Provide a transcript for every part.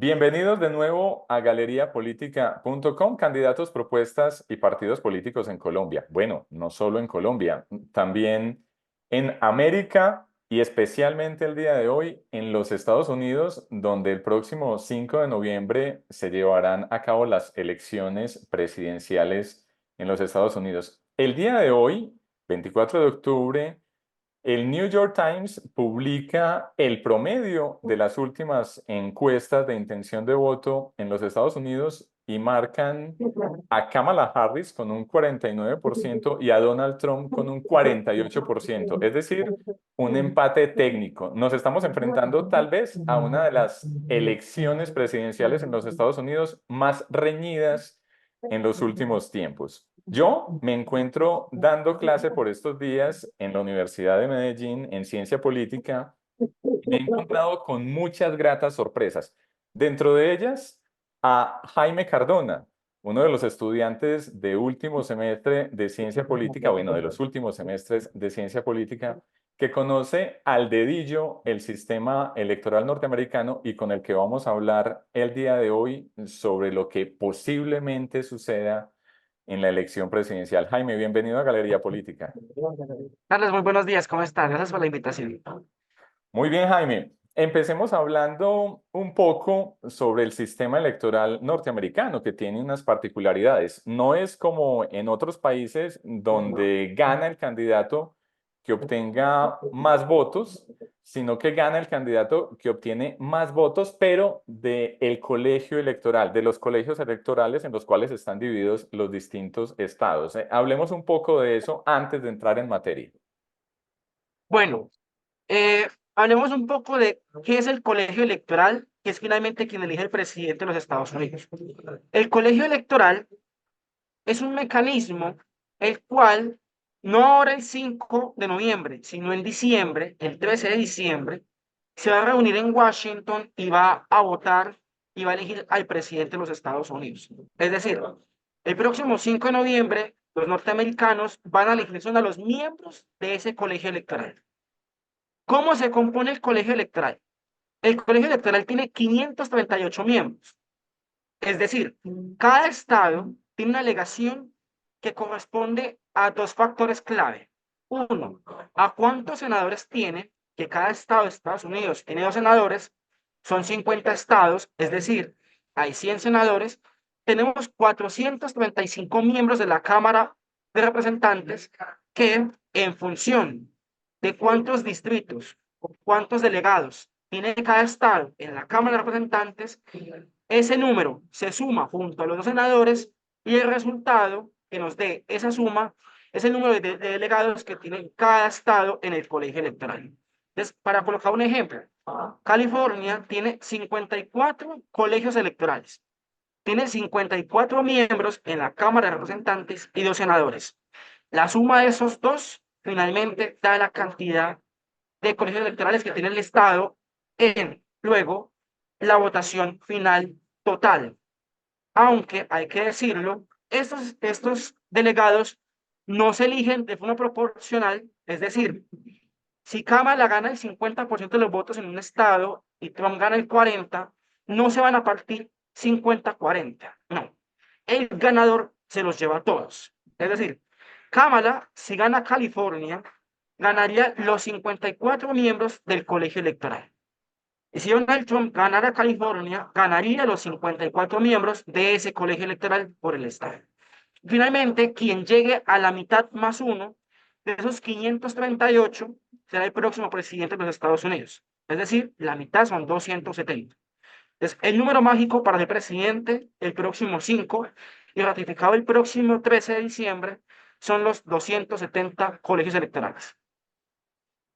Bienvenidos de nuevo a galeriapolitica.com, candidatos, propuestas y partidos políticos en Colombia. Bueno, no solo en Colombia, también en América y especialmente el día de hoy en los Estados Unidos, donde el próximo 5 de noviembre se llevarán a cabo las elecciones presidenciales en los Estados Unidos. El día de hoy, 24 de octubre, el New York Times publica el promedio de las últimas encuestas de intención de voto en los Estados Unidos y marcan a Kamala Harris con un 49% y a Donald Trump con un 48%, es decir, un empate técnico. Nos estamos enfrentando tal vez a una de las elecciones presidenciales en los Estados Unidos más reñidas en los últimos tiempos. Yo me encuentro dando clase por estos días en la Universidad de Medellín en ciencia política y me he encontrado con muchas gratas sorpresas. Dentro de ellas, a Jaime Cardona, uno de los estudiantes de último semestre de ciencia política, bueno, de los últimos semestres de ciencia política, que conoce al dedillo el sistema electoral norteamericano y con el que vamos a hablar el día de hoy sobre lo que posiblemente suceda en la elección presidencial. Jaime, bienvenido a Galería Política. Carlos, muy buenos días, ¿cómo estás? Gracias por la invitación. Muy bien, Jaime. Empecemos hablando un poco sobre el sistema electoral norteamericano, que tiene unas particularidades. No es como en otros países donde gana el candidato que obtenga más votos, sino que gana el candidato que obtiene más votos, pero del colegio electoral, de los colegios electorales en los cuales están divididos los distintos estados. Hablemos un poco de eso antes de entrar en materia. Bueno, hablemos un poco de qué es el colegio electoral, que es finalmente quien elige el presidente de los Estados Unidos. El colegio electoral es un mecanismo el cual, no ahora el 5 de noviembre, sino en diciembre, el 13 de diciembre, se va a reunir en Washington y va a votar y va a elegir al presidente de los Estados Unidos. Es decir, el próximo 5 de noviembre, los norteamericanos van a elegir son a los miembros de ese colegio electoral. ¿Cómo se compone el colegio electoral? El colegio electoral tiene 538 miembros. Es decir, cada estado tiene una alegación que corresponde a dos factores clave. Uno, a cuántos senadores tiene, que cada estado de Estados Unidos tiene dos senadores, son 50 estados, es decir, hay 100 senadores, tenemos 435 miembros de la Cámara de Representantes que en función de cuántos distritos o cuántos delegados tiene cada estado en la Cámara de Representantes, ese número se suma junto a los dos senadores y el resultado que nos dé esa suma es el número de delegados que tiene cada estado en el colegio electoral. Entonces, para colocar un ejemplo, California tiene 54 colegios electorales, tiene 54 miembros en la Cámara de Representantes y dos senadores. La suma de esos dos finalmente da la cantidad de colegios electorales que tiene el Estado en luego la votación final total. Aunque hay que decirlo, estos delegados no se eligen de forma proporcional, es decir, si Kamala gana el 50% de los votos en un estado y Trump gana el 40%, no se van a partir 50-40, no. El ganador se los lleva a todos. Es decir, Kamala, si gana California, ganaría los 54 miembros del colegio electoral. Y si Donald Trump ganara California, ganaría los 54 miembros de ese colegio electoral por el estado. Finalmente, quien llegue a la mitad más uno de esos 538 será el próximo presidente de los Estados Unidos. Es decir, la mitad son 270. Entonces, el número mágico para el presidente el próximo 5 y ratificado el próximo 13 de diciembre son los 270 colegios electorales.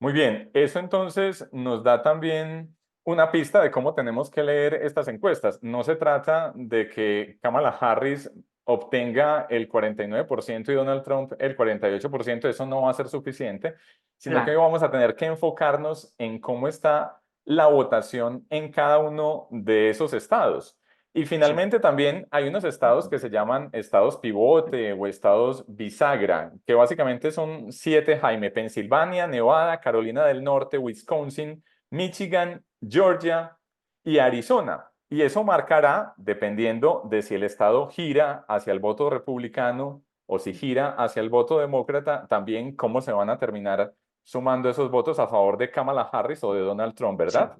Muy bien, eso entonces nos da también una pista de cómo tenemos que leer estas encuestas. No se trata de que Kamala Harris obtenga el 49% y Donald Trump el 48%, eso no va a ser suficiente, sino que Claro. vamos a tener que enfocarnos en cómo está la votación en cada uno de esos estados. Y Sí. finalmente también hay unos estados que se llaman estados pivote o estados bisagra, que básicamente son siete, Jaime: Pensilvania, Nevada, Carolina del Norte, Wisconsin, Michigan, Georgia y Arizona. Y eso marcará, dependiendo de si el estado gira hacia el voto republicano o si gira hacia el voto demócrata, también cómo se van a terminar sumando esos votos a favor de Kamala Harris o de Donald Trump, Sí, ¿verdad?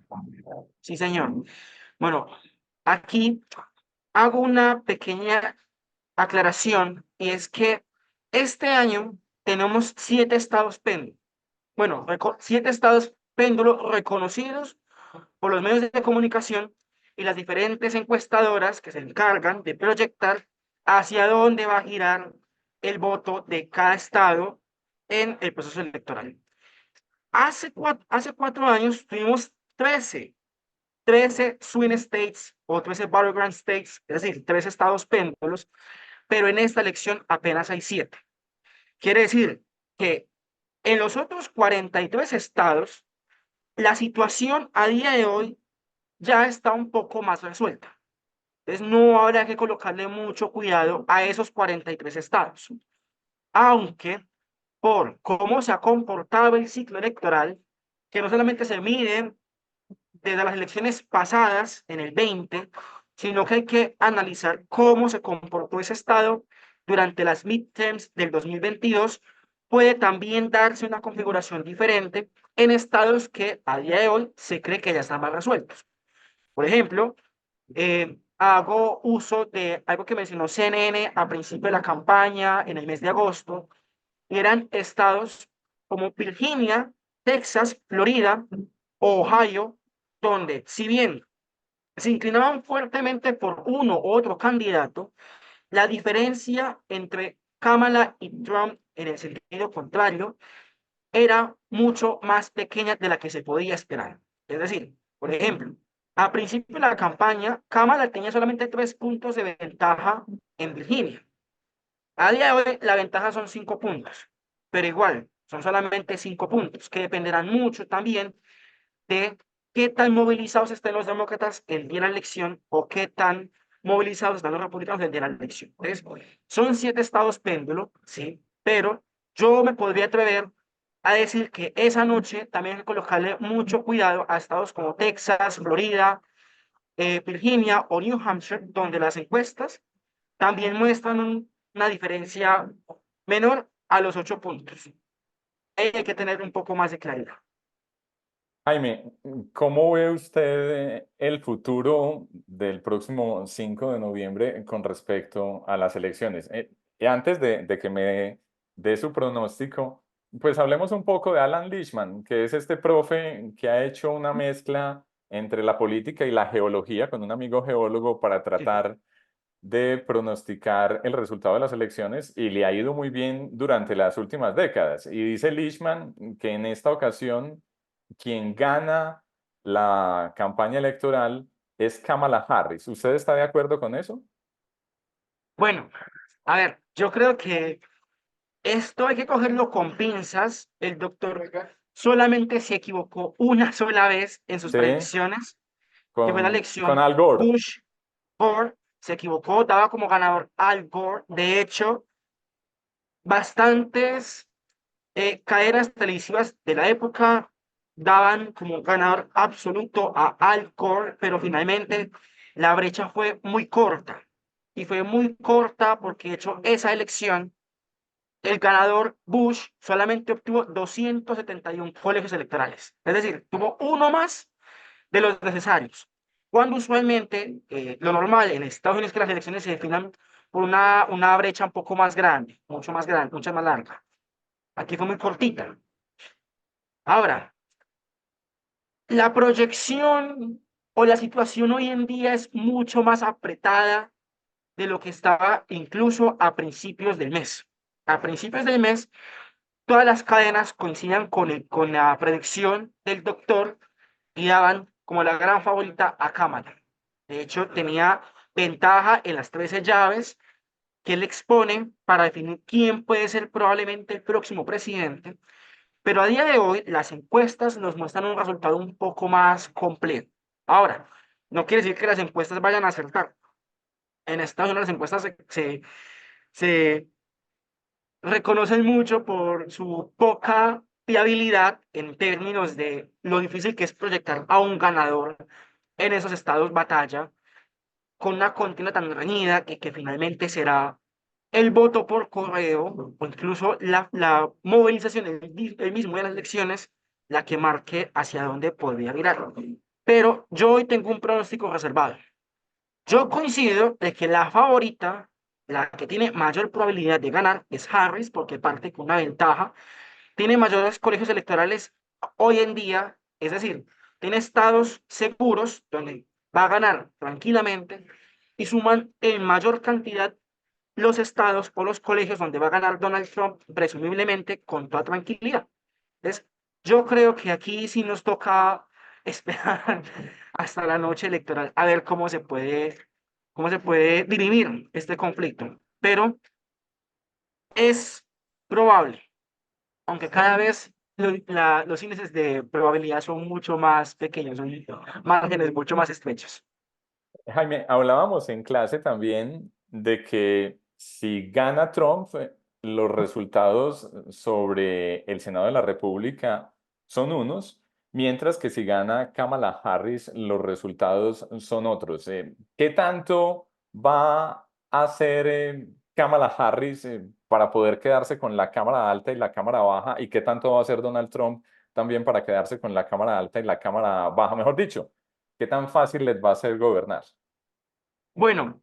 sí, señor. Bueno, aquí hago una pequeña aclaración y es que este año tenemos 7 estados péndulo. Bueno, 7 estados péndulo reconocidos por los medios de comunicación y las diferentes encuestadoras que se encargan de proyectar hacia dónde va a girar el voto de cada estado en el proceso electoral. Hace 4 años tuvimos 13 swing states o 13 battleground states, es decir, 13 estados péndulos, pero en esta elección apenas hay 7. Quiere decir que en los otros 43 estados, la situación a día de hoy ya está un poco más resuelta. Entonces no habrá que colocarle mucho cuidado a esos 43 estados. Aunque por cómo se ha comportado el ciclo electoral, que no solamente se mide desde las elecciones pasadas, en el 20, sino que hay que analizar cómo se comportó ese estado durante las midterms del 2022, puede también darse una configuración diferente en estados que a día de hoy se cree que ya están más resueltos. Por ejemplo, hago uso de algo que mencionó CNN a principio de la campaña, en el mes de agosto, y eran estados como Virginia, Texas, Florida, Ohio, donde si bien se inclinaban fuertemente por uno u otro candidato, la diferencia entre Kamala y Trump en el sentido contrario era mucho más pequeña de la que se podía esperar. Es decir, por ejemplo, a principio de la campaña, Kamala tenía solamente 3 puntos de ventaja en Virginia. A día de hoy, la ventaja son 5 puntos, pero igual, son solamente 5 puntos, que dependerán mucho también de qué tan movilizados estén los demócratas el día de la elección o qué tan movilizados están los republicanos el día de la elección. Entonces, son 7 estados péndulo, sí, pero yo me podría atrever a decir que esa noche también hay que colocarle mucho cuidado a estados como Texas, Florida, Virginia o New Hampshire, donde las encuestas también muestran una diferencia menor a los 8 puntos. Ahí hay que tener un poco más de claridad. Jaime, ¿cómo ve usted el futuro del próximo 5 de noviembre con respecto a las elecciones? Y antes de que me dé su pronóstico, pues hablemos un poco de Alan Lichtman, que es este profe que ha hecho una mezcla entre la política y la geología con un amigo geólogo para Sí. tratar de pronosticar el resultado de las elecciones y le ha ido muy bien durante las últimas décadas. Y dice Lichtman que en esta ocasión quien gana la campaña electoral es Kamala Harris. ¿Usted está de acuerdo con eso? Bueno, a ver, yo creo que esto hay que cogerlo con pinzas. El doctor solamente se equivocó una sola vez en sus Sí, predicciones, que fue la con elección Al Gore. Bush-Gore. Se equivocó, daba como ganador Al Gore. De hecho, bastantes cadenas televisivas de la época daban como ganador absoluto a Al Gore, pero finalmente la brecha fue muy corta. Y fue muy corta porque, de hecho, esa elección, el ganador Bush solamente obtuvo 271 colegios electorales. Es decir, tuvo uno más de los necesarios. Cuando usualmente lo normal en Estados Unidos es que las elecciones se definan por una brecha un poco más grande, mucho más larga. Aquí fue muy cortita. Ahora, la proyección o la situación hoy en día es mucho más apretada de lo que estaba incluso a principios del mes. A principios del mes, todas las cadenas coincidían con la predicción del doctor y daban como la gran favorita a Kamala. De hecho, tenía ventaja en las 13 llaves que él expone para definir quién puede ser probablemente el próximo presidente. Pero a día de hoy, las encuestas nos muestran un resultado un poco más completo. Ahora, no quiere decir que las encuestas vayan a acertar. En Estados Unidos las encuestas se reconocen mucho por su poca fiabilidad en términos de lo difícil que es proyectar a un ganador en esos estados batalla. con una contienda tan reñida que finalmente será el voto por correo o incluso la movilización el mismo de las elecciones la que marque hacia dónde podría virar. Pero yo hoy tengo un pronóstico reservado. Yo coincido de que la favorita, la que tiene mayor probabilidad de ganar, es Harris, porque parte con una ventaja. Tiene mayores colegios electorales hoy en día, es decir, tiene estados seguros donde va a ganar tranquilamente y suman en mayor cantidad los estados o los colegios donde va a ganar Donald Trump, presumiblemente con toda tranquilidad. Entonces, yo creo que aquí sí nos toca esperar hasta la noche electoral a ver cómo se puede dirimir este conflicto. Pero es probable, aunque cada vez los índices de probabilidad son mucho más pequeños, son márgenes mucho más estrechos. Jaime, hablábamos en clase también de que si gana Trump, los resultados sobre el Senado de la República son unos, mientras que si gana Kamala Harris, los resultados son otros. ¿Qué tanto va a hacer Kamala Harris para poder quedarse con la Cámara Alta y la Cámara Baja? ¿Y qué tanto va a hacer Donald Trump también para quedarse con la Cámara Alta y la Cámara Baja? Mejor dicho, ¿qué tan fácil les va a ser gobernar? Bueno,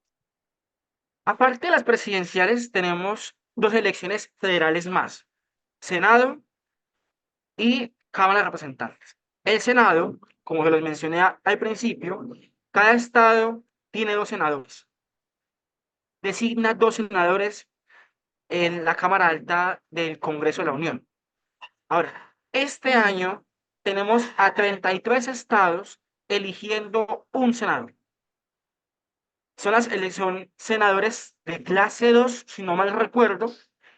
aparte de las presidenciales, tenemos dos elecciones federales más, Senado y Cámara de Representantes. El Senado, como se los mencioné al principio, cada estado tiene dos senadores. Designa dos senadores en la Cámara Alta del Congreso de la Unión. Ahora, este año tenemos a 33 estados eligiendo un senador. Son senadores de clase 2 si no mal recuerdo.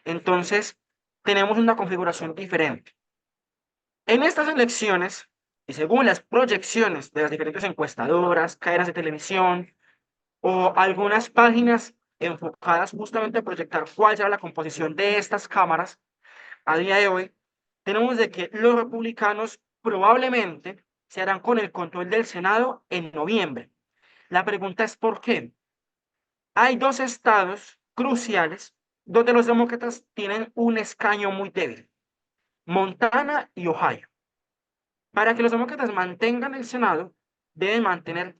Entonces, tenemos una configuración diferente. En estas elecciones, y según las proyecciones de las diferentes encuestadoras, cadenas de televisión o algunas páginas enfocadas justamente a proyectar cuál será la composición de estas cámaras, a día de hoy, tenemos de que los republicanos probablemente se harán con el control del Senado en noviembre. La pregunta es ¿por qué? Hay dos estados cruciales donde los demócratas tienen un escaño muy débil, Montana y Ohio. Para que los demócratas mantengan el Senado, deben mantener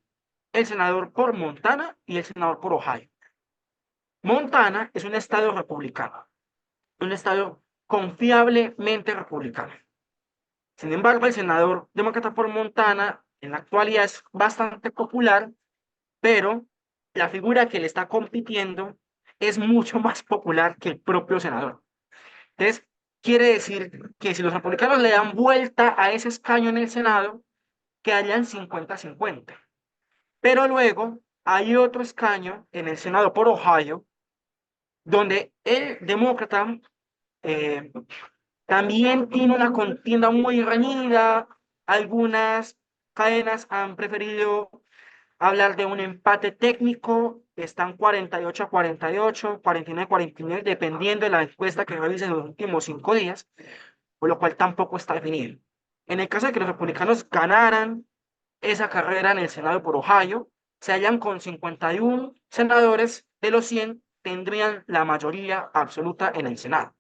el senador por Montana y el senador por Ohio. Montana es un estado republicano, un estado confiablemente republicano. Sin embargo, el senador demócrata por Montana en la actualidad es bastante popular, pero la figura que le está compitiendo es mucho más popular que el propio senador. Entonces, quiere decir que si los republicanos le dan vuelta a ese escaño en el Senado, quedarían 50-50. Pero luego hay otro escaño en el Senado por Ohio, donde el demócrata eh, también tiene una contienda muy reñida. Algunas cadenas han preferido hablar de un empate técnico. Están 48-48, 49-49, dependiendo de la encuesta que realice en los últimos 5 días, por lo cual tampoco está definido. En el caso de que los republicanos ganaran esa carrera en el Senado por Ohio, se hallan con 51 senadores de los 100, tendrían la mayoría absoluta en el Senado.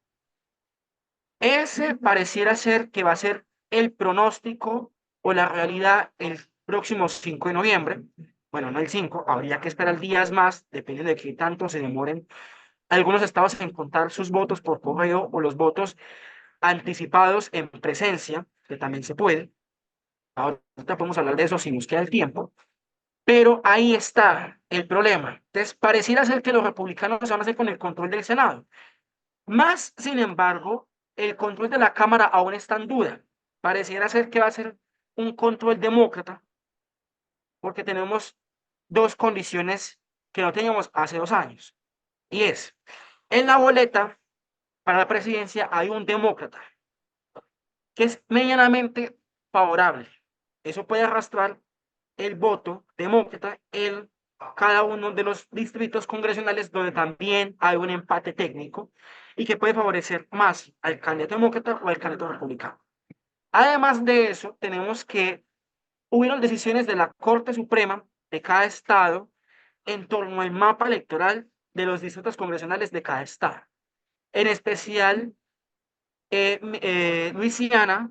Ese pareciera ser que va a ser el pronóstico o la realidad el próximo 5 de noviembre. Bueno, no el 5, habría que esperar días más, dependiendo de qué tanto se demoren algunos estados en contar sus votos por correo o los votos anticipados en presencia, que también se puede. Ahorita podemos hablar de eso si nos queda el tiempo. Pero ahí está el problema. Entonces, pareciera ser que los republicanos se van a hacer con el control del Senado. Más, sin embargo, el control de la Cámara aún está en duda. Pareciera ser que va a ser un control demócrata, porque tenemos dos condiciones que no teníamos hace 2 años. Y es, en la boleta para la presidencia hay un demócrata que es medianamente favorable. Eso puede arrastrar el voto demócrata en cada uno de los distritos congresionales donde también hay un empate técnico y que puede favorecer más al candidato demócrata o al candidato republicano. Además de eso, tenemos que hubieron decisiones de la Corte Suprema de cada estado en torno al mapa electoral de los distritos congresionales de cada estado. En especial, Luisiana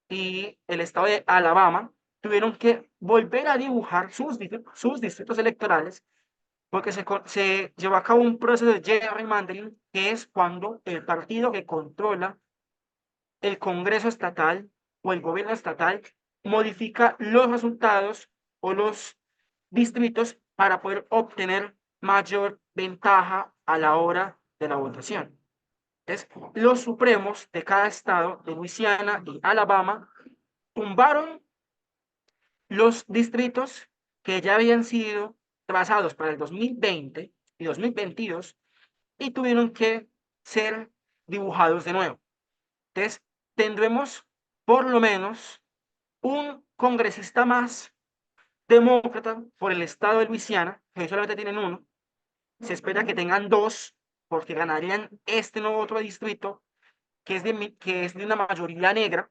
y el estado de Alabama tuvieron que volver a dibujar sus distritos electorales porque se llevó a cabo un proceso de gerrymandering, que es cuando el partido que controla el Congreso estatal o el gobierno estatal modifica los resultados o los distritos para poder obtener mayor ventaja a la hora de la votación. Entonces, los supremos de cada estado, de Luisiana y Alabama, tumbaron los distritos que ya habían sido trazados para el 2020 y 2022 y tuvieron que ser dibujados de nuevo. Entonces, tendremos por lo menos un congresista más demócrata por el estado de Luisiana, que solamente tienen uno. Se espera que tengan dos, porque ganarían este nuevo otro distrito, que es de una mayoría negra.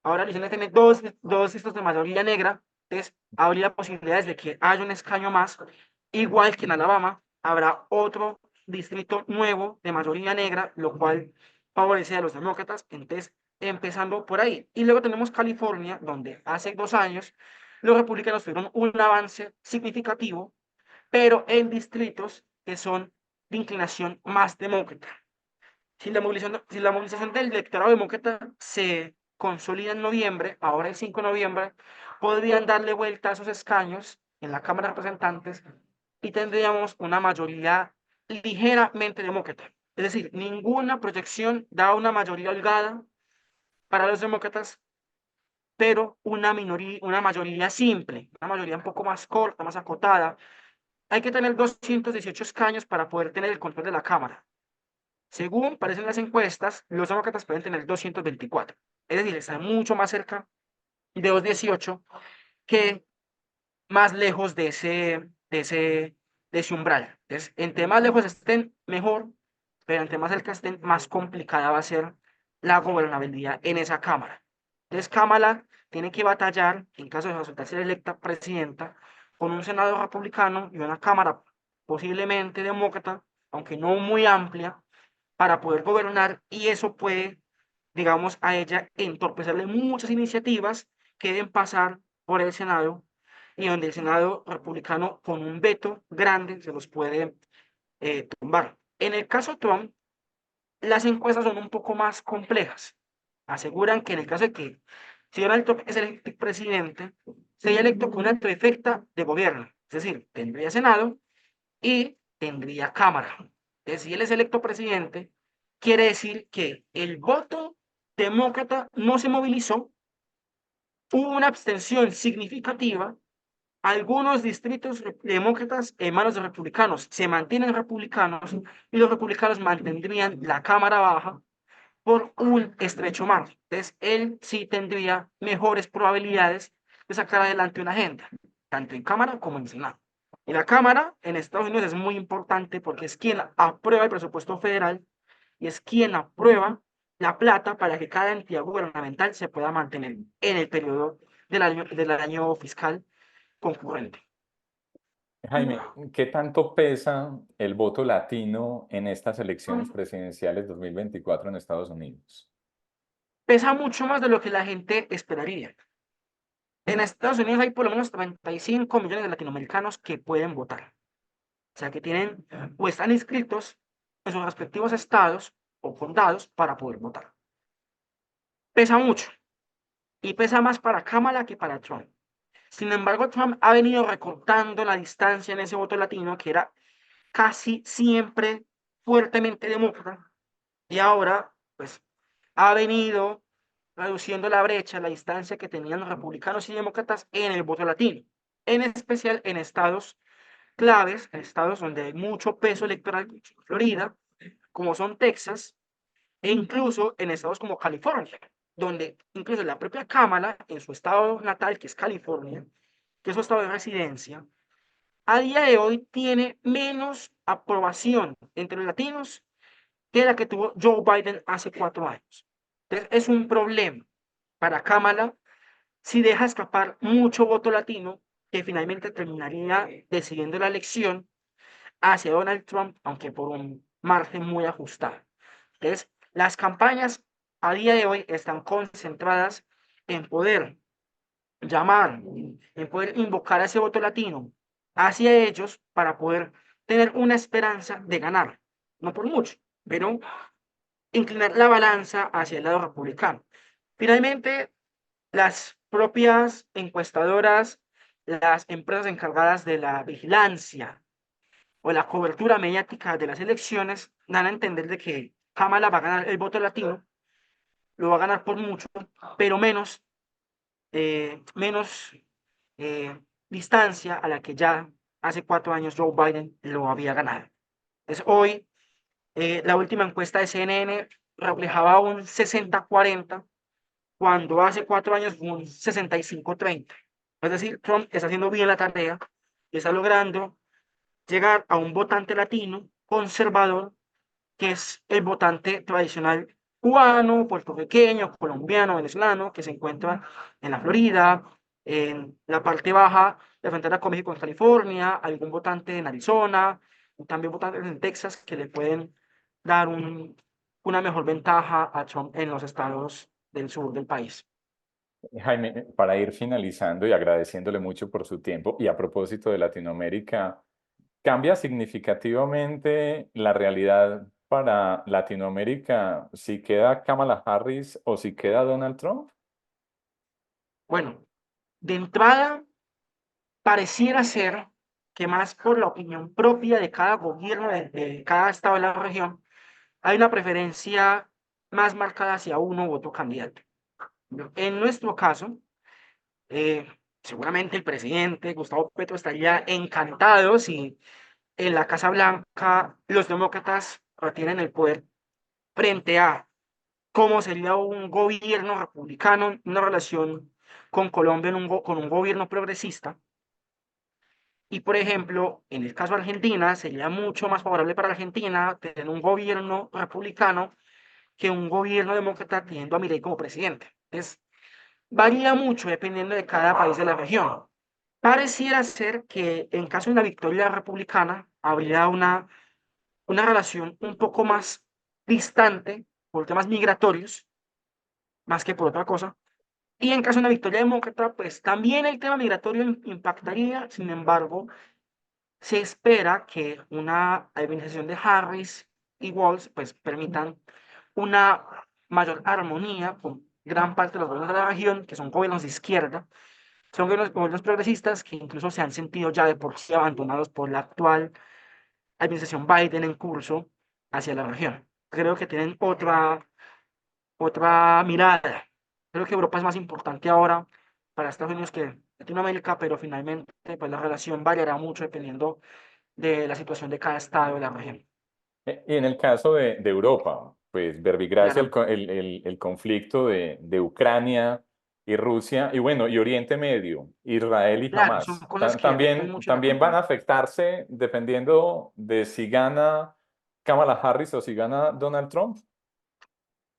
Ahora Luisiana tiene dos distritos de mayoría negra, entonces habría posibilidades de que haya un escaño más, igual que en Alabama, habrá otro distrito nuevo de mayoría negra, lo cual favorece a los demócratas, entonces empezando por ahí. Y luego tenemos California, donde hace 2 años los republicanos tuvieron un avance significativo, pero en distritos que son de inclinación más demócrata. Si la movilización del electorado demócrata se consolida en noviembre, ahora el 5 de noviembre, podrían darle vuelta a esos escaños en la Cámara de Representantes y tendríamos una mayoría ligeramente demócrata. Es decir, ninguna proyección da una mayoría holgada para los demócratas, pero una mayoría simple, una mayoría un poco más corta, más acotada. Hay que tener 218 escaños para poder tener el control de la Cámara. Según parecen las encuestas, los demócratas pueden tener 224. Es decir, están mucho más cerca de los 18 que más lejos de ese umbral. Entonces, entre más lejos estén, mejor, pero entre más cerca estén, más complicada va a ser la gobernabilidad en esa Cámara. Entonces, Kamala tiene que batallar, en caso de resultar ser electa presidenta, con un Senado republicano y una Cámara posiblemente demócrata, aunque no muy amplia, para poder gobernar, y eso puede, digamos, a ella entorpecerle muchas iniciativas que deben pasar por el Senado y donde el Senado republicano con un veto grande se los puede tumbar. En el caso de Trump, las encuestas son un poco más complejas. Aseguran que en el caso de que si Donald Trump es electo presidente, sería electo con una trifecta de gobierno, es decir, tendría Senado y tendría Cámara. Entonces, si él es electo presidente, quiere decir que el voto demócrata no se movilizó, hubo una abstención significativa, algunos distritos demócratas en manos de republicanos se mantienen republicanos y los republicanos mantendrían la Cámara Baja por un estrecho margen. Entonces, él sí tendría mejores probabilidades de sacar adelante una agenda, tanto en Cámara como en Senado. Y la Cámara en Estados Unidos es muy importante porque es quien aprueba el presupuesto federal y es quien aprueba la plata para que cada entidad gubernamental se pueda mantener en el periodo del año fiscal concurrente. Jaime, ¿qué tanto pesa el voto latino en estas elecciones presidenciales 2024 en Estados Unidos? Pesa mucho más de lo que la gente esperaría. En Estados Unidos hay por lo menos 35 millones de latinoamericanos que pueden votar. O sea, que tienen o están inscritos en sus respectivos estados o condados para poder votar. Pesa mucho y pesa más para Kamala que para Trump. Sin embargo, Trump ha venido recortando la distancia en ese voto latino que era casi siempre fuertemente demócrata y ahora pues ha venido reduciendo la brecha, la distancia que tenían los republicanos y demócratas en el voto latino, en especial en estados claves, en estados donde hay mucho peso electoral, Florida, como son Texas, e incluso en estados como California, donde incluso la propia Cámara, en su estado natal, que es California, que es su estado de residencia, a día de hoy tiene menos aprobación entre los latinos que la que tuvo Joe Biden hace 4 años. Entonces, es un problema para Kamala si deja escapar mucho voto latino que finalmente terminaría decidiendo la elección hacia Donald Trump, aunque por un margen muy ajustado. Entonces, las campañas a día de hoy están concentradas en poder llamar, en poder invocar a ese voto latino hacia ellos para poder tener una esperanza de ganar, no por mucho, pero inclinar la balanza hacia el lado republicano. Finalmente, las propias encuestadoras, las empresas encargadas de la vigilancia o la cobertura mediática de las elecciones dan a entender de que Kamala va a ganar el voto latino, lo va a ganar por mucho, pero menos distancia a la que ya hace 4 años Joe Biden lo había ganado. Entonces, hoy, la última encuesta de CNN reflejaba un 60-40, cuando hace 4 años fue un 65-30. Es decir, Trump está haciendo bien la tarea y está logrando llegar a un votante latino conservador, que es el votante tradicional cubano, puertorriqueño, colombiano, venezolano, que se encuentra en la Florida, en la parte baja de la frontera con México, en California, algún votante en Arizona, también votantes en Texas que le pueden dar una mejor ventaja a Trump en los estados del sur del país. Jaime, para ir finalizando y agradeciéndole mucho por su tiempo, y a propósito de Latinoamérica, ¿cambia significativamente la realidad para Latinoamérica si queda Kamala Harris o si queda Donald Trump? Bueno, de entrada, pareciera ser que más por la opinión propia de cada gobierno, de cada estado de la región, hay una preferencia más marcada hacia uno u otro candidato. En nuestro caso, eh, seguramente el presidente Gustavo Petro estaría encantado si en la Casa Blanca los demócratas retienen el poder frente a cómo sería un gobierno republicano, una relación con Colombia con un gobierno progresista. Y por ejemplo, en el caso de Argentina, sería mucho más favorable para Argentina tener un gobierno republicano que un gobierno demócrata teniendo a Milei como presidente. Entonces, varía mucho dependiendo de cada país de la región. Pareciera ser que en caso de una victoria republicana, habría una relación un poco más distante por temas migratorios, más que por otra cosa. Y en caso de una victoria demócrata, pues también el tema migratorio impactaría. Sin embargo, se espera que una administración de Harris y Walz pues permitan una mayor armonía con gran parte de los gobiernos de la región, que son gobiernos de izquierda, son gobiernos progresistas que incluso se han sentido ya de por sí abandonados por la actual administración Biden en curso hacia la región. Creo que tienen otra mirada. Creo que Europa es más importante ahora para Estados Unidos que Latinoamérica, pero finalmente pues la relación variará mucho dependiendo de la situación de cada estado de la región. Y en el caso de Europa, pues verbigracia Claro, el conflicto de Ucrania y Rusia, y bueno, y Oriente Medio, Israel y claro, son Hamas, cosas que afectan también, mucho la también van a economía. afectarse dependiendo de si gana Kamala Harris o si gana Donald Trump.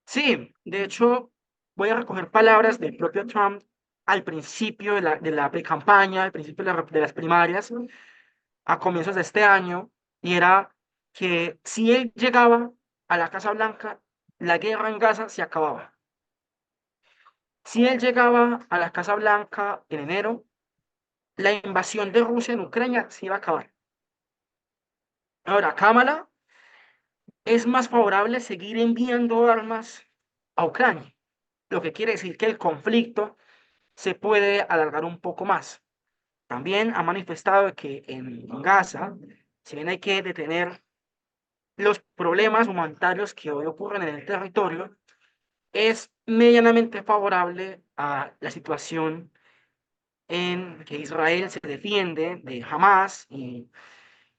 Sí, de hecho, voy a recoger palabras del propio Trump al principio de la pre-campaña, al principio de las primarias, a comienzos de este año, y era que si él llegaba a la Casa Blanca, la guerra en Gaza se acababa. Si él llegaba a la Casa Blanca en enero, la invasión de Rusia en Ucrania se iba a acabar. Ahora, Kamala es más favorable seguir enviando armas a Ucrania, lo que quiere decir que el conflicto se puede alargar un poco más. También ha manifestado que en Gaza, si bien hay que detener los problemas humanitarios que hoy ocurren en el territorio, es medianamente favorable a la situación en que Israel se defiende de Hamas y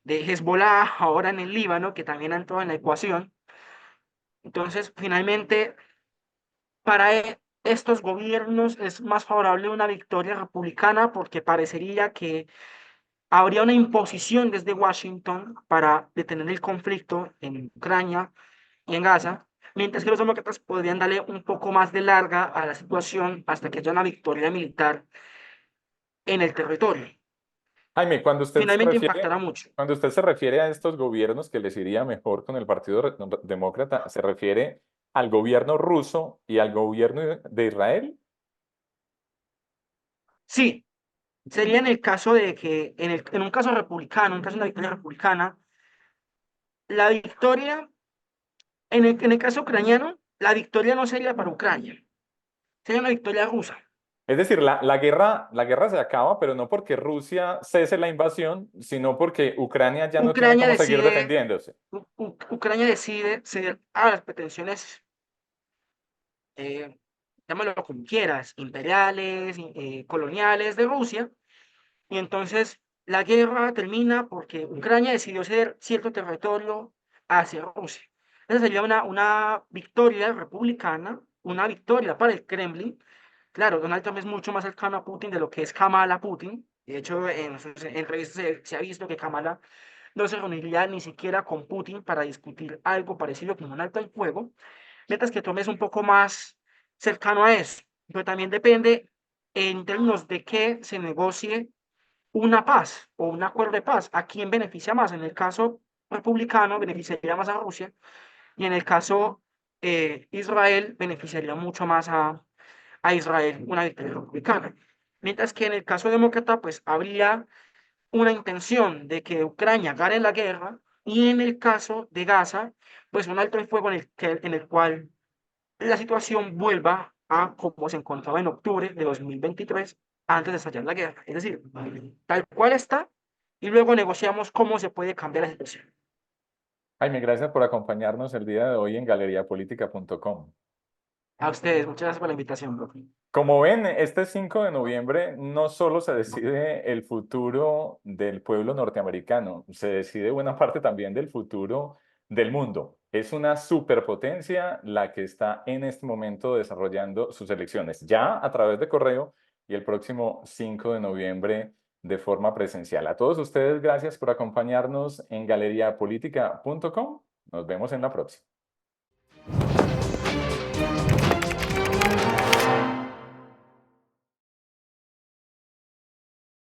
de Hezbollah ahora en el Líbano, que también han entrado en la ecuación. Entonces, finalmente, para estos gobiernos es más favorable una victoria republicana porque parecería que habría una imposición desde Washington para detener el conflicto en Ucrania y en Gaza, mientras que los demócratas podrían darle un poco más de larga a la situación hasta que haya una victoria militar en el territorio. Jaime, finalmente impactará mucho. cuando usted se refiere a estos gobiernos que les iría mejor con el Partido Demócrata, ¿se refiere al gobierno ruso y al gobierno de Israel? Sí, sería en el caso de que, en un caso republicano, en un caso de una victoria republicana, la victoria, en el caso ucraniano, la victoria no sería para Ucrania, sería una victoria rusa. Es decir, la guerra se acaba, pero no porque Rusia cese la invasión, sino porque Ucrania ya no tiene Ucrania cómo seguir decide, defendiéndose. Ucrania decide ceder a las pretensiones, eh, llámalo como quieras, imperiales, coloniales de Rusia, y entonces la guerra termina porque Ucrania decidió ceder cierto territorio hacia Rusia. Esa sería una victoria republicana, una victoria para el Kremlin. Claro, Donald Trump es mucho más cercano a Putin de lo que es Kamala Putin. De hecho, en sus entrevistas se ha visto que Kamala no se reuniría ni siquiera con Putin para discutir algo parecido como un alto el fuego, mientras que Trump es un poco más cercano a eso. Pero también depende en términos de que se negocie una paz o un acuerdo de paz. ¿A quién beneficia más? En el caso republicano, beneficiaría más a Rusia, y en el caso Israel, beneficiaría mucho más a Israel una victoria republicana. Mientras que en el caso demócrata, pues habría una intención de que Ucrania gane la guerra, y en el caso de Gaza, pues un alto el fuego en el cual la situación vuelva a como se encontraba en octubre de 2023 antes de estallar la guerra. Es decir, tal cual está, y luego negociamos cómo se puede cambiar la situación. Jaime, gracias por acompañarnos el día de hoy en galeriapolitica.com. A ustedes, muchas gracias por la invitación, profe. Como ven, este 5 de noviembre no solo se decide el futuro del pueblo norteamericano, se decide buena parte también del futuro del mundo. Es una superpotencia la que está en este momento desarrollando sus elecciones, ya a través de correo y el próximo 5 de noviembre de forma presencial. A todos ustedes, gracias por acompañarnos en galeriapolitica.com. Nos vemos en la próxima.